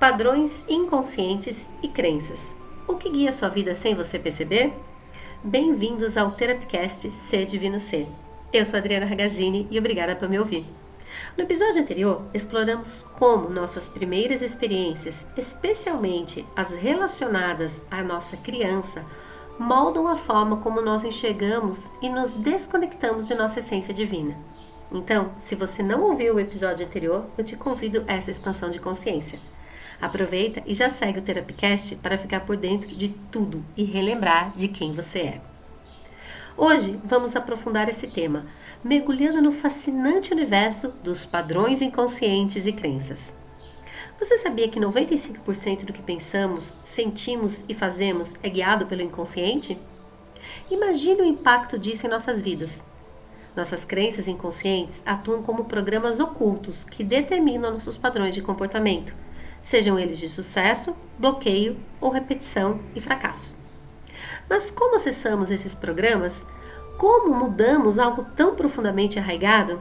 Padrões inconscientes e crenças. O que guia sua vida sem você perceber? Bem-vindos ao Therapcast Ser Divino Ser. Eu sou Adriana Ragazzini e obrigada por me ouvir. No episódio anterior, exploramos como nossas primeiras experiências, especialmente as relacionadas à nossa criança, moldam a forma como nós enxergamos e nos desconectamos de nossa essência divina. Então, se você não ouviu o episódio anterior, eu te convido a essa expansão de consciência. Aproveita e já segue o Therapcast para ficar por dentro de tudo e relembrar de quem você é. Hoje vamos aprofundar esse tema, mergulhando no fascinante universo dos padrões inconscientes e crenças. Você sabia que 95% do que pensamos, sentimos e fazemos é guiado pelo inconsciente? Imagine o impacto disso em nossas vidas. Nossas crenças inconscientes atuam como programas ocultos que determinam nossos padrões de comportamento, sejam eles de sucesso, bloqueio ou repetição e fracasso. Mas como acessamos esses programas? Como mudamos algo tão profundamente arraigado?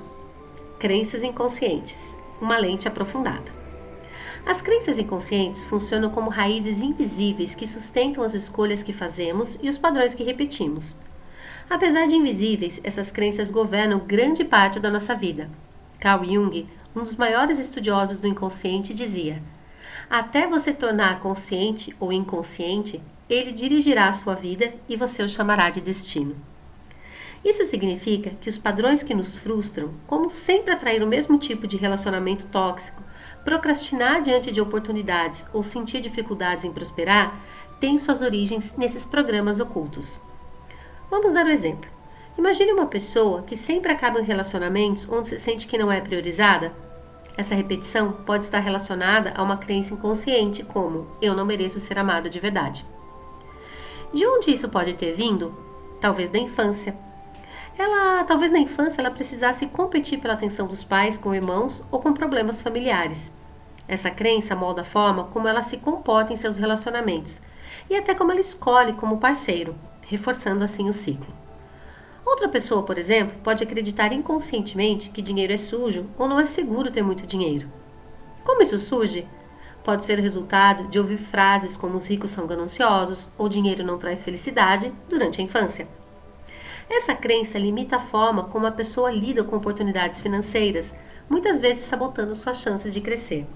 Crenças inconscientes, uma lente aprofundada. As crenças inconscientes funcionam como raízes invisíveis que sustentam as escolhas que fazemos e os padrões que repetimos. Apesar de invisíveis, essas crenças governam grande parte da nossa vida. Carl Jung, um dos maiores estudiosos do inconsciente, dizia: até você tornar consciente ou inconsciente, ele dirigirá a sua vida e você o chamará de destino. Isso significa que os padrões que nos frustram, como sempre atrair o mesmo tipo de relacionamento tóxico, procrastinar diante de oportunidades ou sentir dificuldades em prosperar, têm suas origens nesses programas ocultos. Vamos dar um exemplo. Imagine uma pessoa que sempre acaba em relacionamentos onde se sente que não é priorizada. Essa repetição pode estar relacionada a uma crença inconsciente como eu não mereço ser amado de verdade. De onde isso pode ter vindo? Talvez da infância. Talvez na infância ela precisasse competir pela atenção dos pais com irmãos ou com problemas familiares. Essa crença molda a forma como ela se comporta em seus relacionamentos e até como ela escolhe como parceiro, reforçando assim o ciclo. Outra pessoa, por exemplo, pode acreditar inconscientemente que dinheiro é sujo ou não é seguro ter muito dinheiro. Como isso surge? Pode ser o resultado de ouvir frases como os ricos são gananciosos ou dinheiro não traz felicidade durante a infância. Essa crença limita a forma como a pessoa lida com oportunidades financeiras, muitas vezes sabotando suas chances de crescer.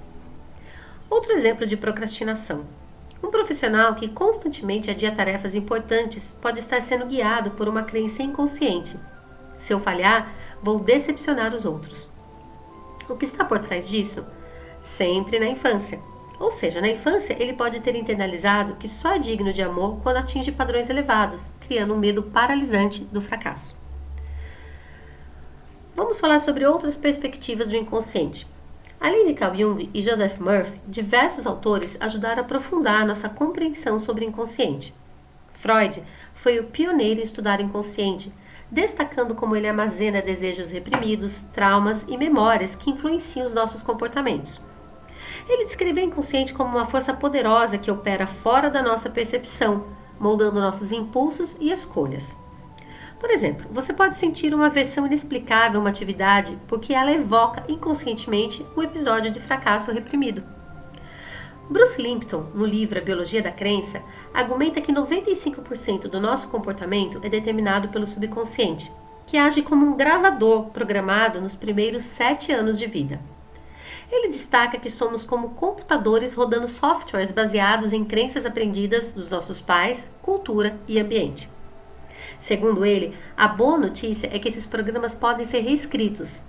Outro exemplo de procrastinação. Um profissional que constantemente adia tarefas importantes pode estar sendo guiado por uma crença inconsciente. Se eu falhar, vou decepcionar os outros. O que está por trás disso? Sempre na infância. Ou seja, na infância ele pode ter internalizado que só é digno de amor quando atinge padrões elevados, criando um medo paralisante do fracasso. Vamos falar sobre outras perspectivas do inconsciente. Além de Carl Jung e Joseph Murphy, diversos autores ajudaram a aprofundar nossa compreensão sobre o inconsciente. Freud foi o pioneiro em estudar o inconsciente, destacando como ele armazena desejos reprimidos, traumas e memórias que influenciam os nossos comportamentos. Ele descreveu o inconsciente como uma força poderosa que opera fora da nossa percepção, moldando nossos impulsos e escolhas. Por exemplo, você pode sentir uma aversão inexplicável a uma atividade porque ela evoca inconscientemente um episódio de fracasso reprimido. Bruce Lipton, no livro A Biologia da Crença, argumenta que 95% do nosso comportamento é determinado pelo subconsciente, que age como um gravador programado nos primeiros 7 anos de vida. Ele destaca que somos como computadores rodando softwares baseados em crenças aprendidas dos nossos pais, cultura e ambiente. Segundo ele, a boa notícia é que esses programas podem ser reescritos.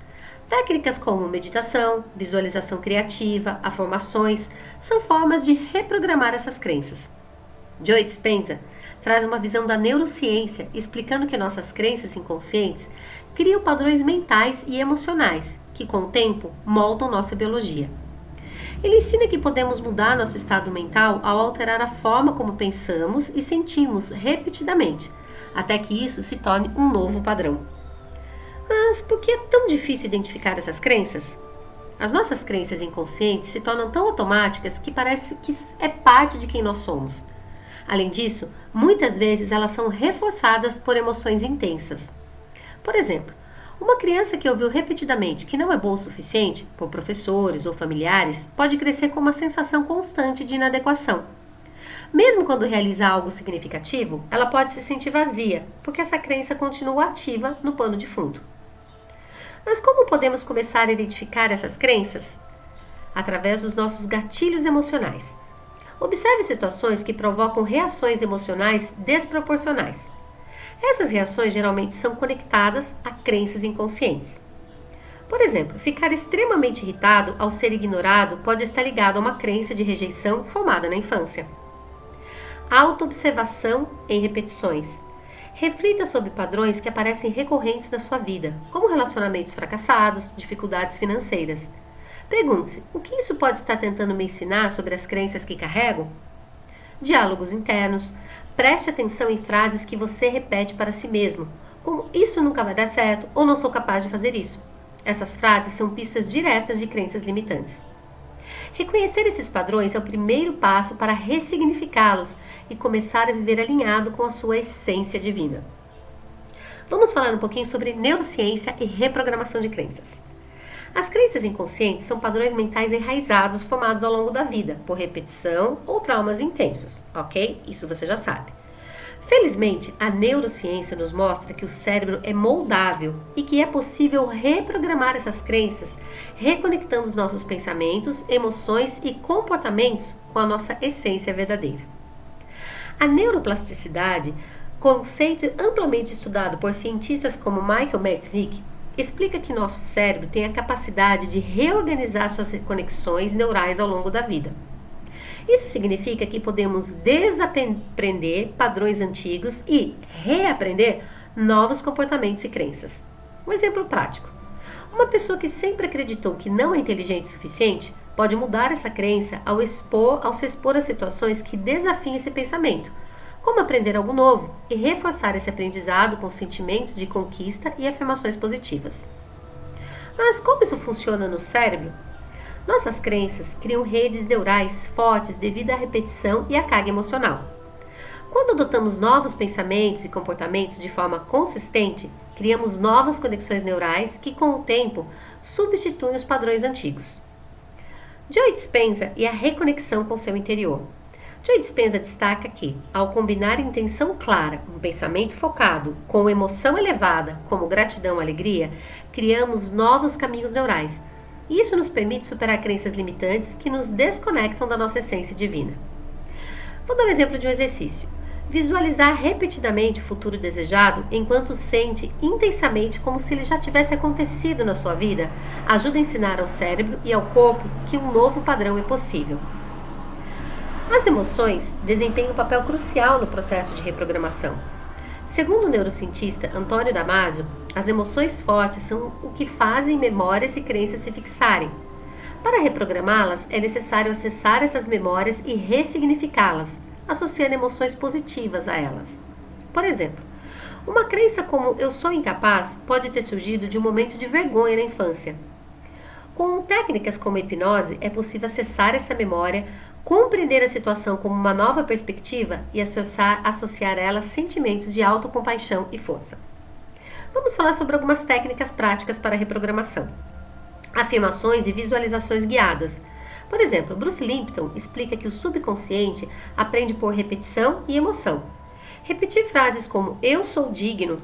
Técnicas como meditação, visualização criativa, afirmações, são formas de reprogramar essas crenças. Joe Dispenza traz uma visão da neurociência explicando que nossas crenças inconscientes criam padrões mentais e emocionais, que com o tempo moldam nossa biologia. Ele ensina que podemos mudar nosso estado mental ao alterar a forma como pensamos e sentimos repetidamente, até que isso se torne um novo padrão. Mas por que é tão difícil identificar essas crenças? As nossas crenças inconscientes se tornam tão automáticas que parece que é parte de quem nós somos. Além disso, muitas vezes elas são reforçadas por emoções intensas. Por exemplo, Uma criança que ouviu repetidamente que não é boa o suficiente, por professores ou familiares, pode crescer com uma sensação constante de inadequação. Mesmo quando realiza algo significativo, ela pode se sentir vazia, porque essa crença continua ativa no pano de fundo. Mas como podemos começar a identificar essas crenças? Através dos nossos gatilhos emocionais. Observe situações que provocam reações emocionais desproporcionais. Essas reações geralmente são conectadas a crenças inconscientes. Por exemplo, ficar extremamente irritado ao ser ignorado pode estar ligado a uma crença de rejeição formada na infância. Autoobservação em repetições. Reflita sobre padrões que aparecem recorrentes na sua vida, como relacionamentos fracassados, dificuldades financeiras. Pergunte-se, o que isso pode estar tentando me ensinar sobre as crenças que carrego? Diálogos internos. Preste atenção em frases que você repete para si mesmo, como isso nunca vai dar certo ou não sou capaz de fazer isso. Essas frases são pistas diretas de crenças limitantes. Reconhecer esses padrões é o primeiro passo para ressignificá-los e começar a viver alinhado com a sua essência divina. Vamos falar um pouquinho sobre neurociência e reprogramação de crenças. As crenças inconscientes são padrões mentais enraizados formados ao longo da vida, por repetição ou traumas intensos, ok? Isso você já sabe. Felizmente, a neurociência nos mostra que o cérebro é moldável e que é possível reprogramar essas crenças, reconectando os nossos pensamentos, emoções e comportamentos com a nossa essência verdadeira. A neuroplasticidade, conceito amplamente estudado por cientistas como Michael Mertzick, explica que nosso cérebro tem a capacidade de reorganizar suas conexões neurais ao longo da vida. Isso significa que podemos desaprender padrões antigos e reaprender novos comportamentos e crenças. Um exemplo prático. Uma pessoa que sempre acreditou que não é inteligente o suficiente pode mudar essa crença ao se expor a situações que desafiam esse pensamento, como aprender algo novo e reforçar esse aprendizado com sentimentos de conquista e afirmações positivas. Mas como isso funciona no cérebro? Nossas crenças criam redes neurais fortes devido à repetição e à carga emocional. Quando adotamos novos pensamentos e comportamentos de forma consistente, criamos novas conexões neurais que, com o tempo, substituem os padrões antigos. Joe Dispenza e a reconexão com seu interior. Joe Dispenza destaca que, ao combinar intenção clara, um pensamento focado, com emoção elevada, como gratidão ou alegria, criamos novos caminhos neurais. E isso nos permite superar crenças limitantes que nos desconectam da nossa essência divina. Vou dar um exemplo de um exercício. Visualizar repetidamente o futuro desejado enquanto sente intensamente como se ele já tivesse acontecido na sua vida ajuda a ensinar ao cérebro e ao corpo que um novo padrão é possível. As emoções desempenham um papel crucial no processo de reprogramação. Segundo o neurocientista Antônio Damasio, as emoções fortes são o que fazem memórias e crenças se fixarem. Para reprogramá-las, é necessário acessar essas memórias e ressignificá-las, associando emoções positivas a elas. Por exemplo, uma crença como eu sou incapaz pode ter surgido de um momento de vergonha na infância. Com técnicas como a hipnose, é possível acessar essa memória, compreender a situação como uma nova perspectiva e associar a ela sentimentos de autocompaixão e força. Vamos falar sobre algumas técnicas práticas para a reprogramação. Afirmações e visualizações guiadas. Por exemplo, Bruce Lipton explica que o subconsciente aprende por repetição e emoção. Repetir frases como eu sou digno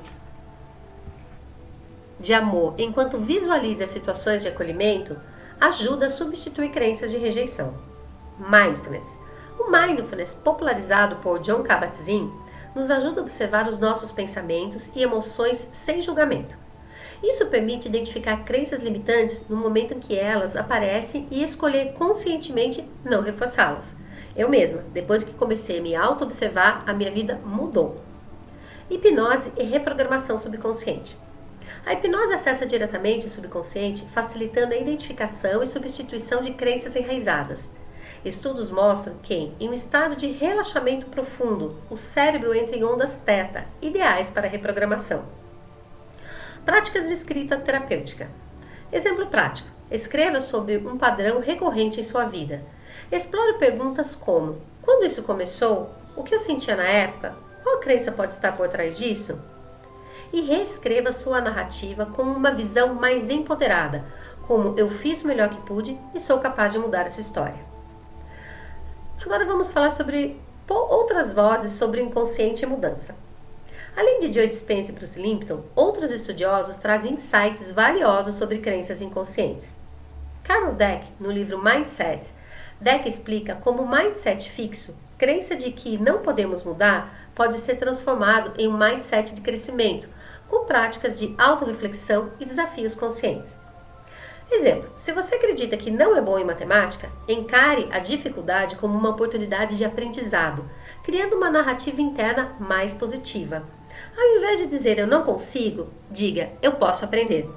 de amor enquanto visualiza situações de acolhimento ajuda a substituir crenças de rejeição. Mindfulness. O Mindfulness, popularizado por Jon Kabat-Zinn, nos ajuda a observar os nossos pensamentos e emoções sem julgamento. Isso permite identificar crenças limitantes no momento em que elas aparecem e escolher conscientemente não reforçá-las. Eu mesma, depois que comecei a me auto-observar, a minha vida mudou. Hipnose e reprogramação subconsciente. A hipnose acessa diretamente o subconsciente, facilitando a identificação e substituição de crenças enraizadas. Estudos mostram que, em um estado de relaxamento profundo, o cérebro entra em ondas θ, ideais para a reprogramação. Práticas de escrita terapêutica. Exemplo prático. Escreva sobre um padrão recorrente em sua vida. Explore perguntas como: quando isso começou? O que eu sentia na época? Qual crença pode estar por trás disso? e reescreva sua narrativa com uma visão mais empoderada, como eu fiz o melhor que pude e sou capaz de mudar essa história. Agora vamos falar sobre outras vozes sobre o inconsciente e mudança. Além de Joe Dispenza e Bruce Lipton, outros estudiosos trazem insights valiosos sobre crenças inconscientes. Carol Dweck, no livro Mindset, Dweck explica como o mindset fixo, crença de que não podemos mudar, pode ser transformado em um mindset de crescimento, com práticas de autorreflexão e desafios conscientes. Exemplo, se você acredita que não é bom em matemática, encare a dificuldade como uma oportunidade de aprendizado, criando uma narrativa interna mais positiva. Ao invés de dizer eu não consigo, diga eu posso aprender.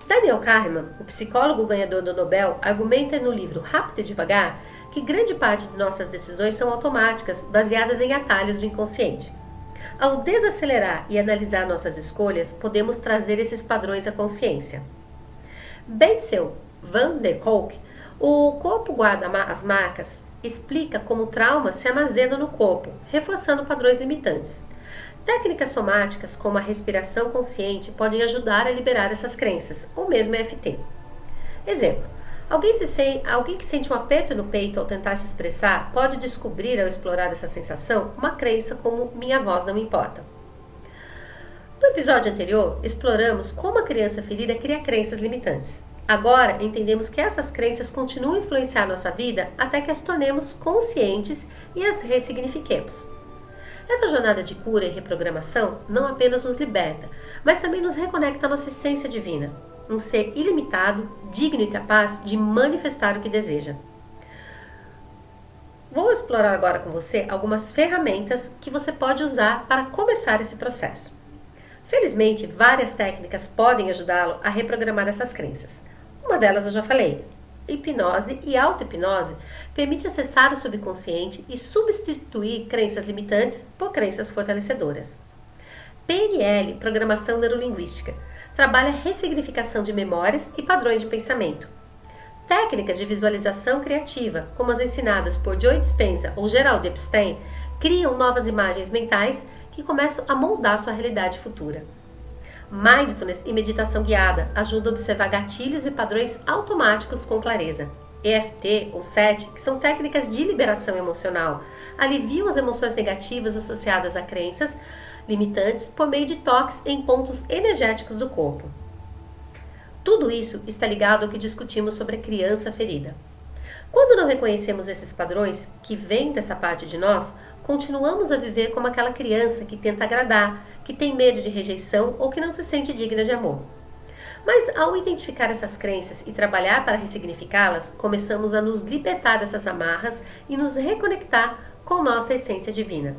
Daniel Kahneman, o psicólogo ganhador do Nobel, argumenta no livro Rápido e Devagar que grande parte de nossas decisões são automáticas, baseadas em atalhos do inconsciente. Ao desacelerar e analisar nossas escolhas, podemos trazer esses padrões à consciência. Bessel van der Kolk, o corpo guarda as marcas, explica como o trauma se armazena no corpo, reforçando padrões limitantes. Técnicas somáticas como a respiração consciente podem ajudar a liberar essas crenças, ou mesmo EFT. Exemplo, alguém que sente um aperto no peito ao tentar se expressar pode descobrir ao explorar essa sensação uma crença como minha voz não importa. No episódio anterior, exploramos como a criança ferida cria crenças limitantes. Agora, entendemos que essas crenças continuam a influenciar nossa vida até que as tornemos conscientes e as ressignifiquemos. Essa jornada de cura e reprogramação não apenas nos liberta, mas também nos reconecta à nossa essência divina, um ser ilimitado, digno e capaz de manifestar o que deseja. Vou explorar agora com você algumas ferramentas que você pode usar para começar esse processo. Felizmente, várias técnicas podem ajudá-lo a reprogramar essas crenças. Uma delas eu já falei. Hipnose e auto-hipnose permite acessar o subconsciente e substituir crenças limitantes por crenças fortalecedoras. PNL, Programação Neurolinguística, trabalha a ressignificação de memórias e padrões de pensamento. Técnicas de visualização criativa, como as ensinadas por Joe Dispenza ou Gerald Epstein, criam novas imagens mentais que começam a moldar sua realidade futura. Mindfulness e meditação guiada ajudam a observar gatilhos e padrões automáticos com clareza. EFT ou SET, que são técnicas de liberação emocional, aliviam as emoções negativas associadas a crenças limitantes por meio de toques em pontos energéticos do corpo. Tudo isso está ligado ao que discutimos sobre a criança ferida. Quando não reconhecemos esses padrões que vêm dessa parte de nós, continuamos a viver como aquela criança que tenta agradar, que tem medo de rejeição ou que não se sente digna de amor. Mas ao identificar essas crenças e trabalhar para ressignificá-las, começamos a nos libertar dessas amarras e nos reconectar com nossa essência divina.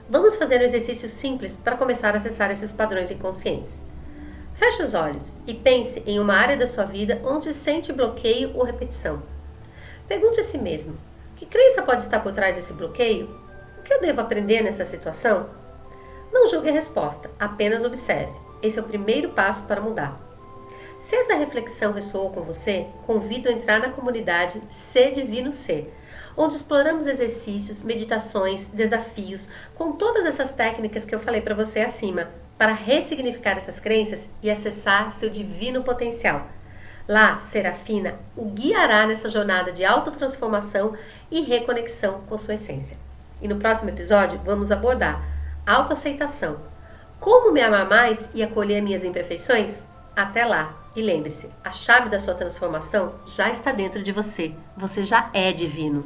Vamos fazer um exercício simples para começar a acessar esses padrões inconscientes. Feche os olhos e pense em uma área da sua vida onde sente bloqueio ou repetição. Pergunte a si mesmo: que crença pode estar por trás desse bloqueio? O que eu devo aprender nessa situação? Não julgue a resposta, apenas observe. Esse é o primeiro passo para mudar. Se essa reflexão ressoou com você, convido a entrar na comunidade Ser Divino Ser, onde exploramos exercícios, meditações, desafios, com todas essas técnicas que eu falei para você acima, para ressignificar essas crenças e acessar seu divino potencial. Lá, Serafina o guiará nessa jornada de autotransformação e reconexão com sua essência. E no próximo episódio vamos abordar autoaceitação. Como me amar mais e acolher minhas imperfeições? Até lá! E lembre-se, a chave da sua transformação já está dentro de você. Você já é divino.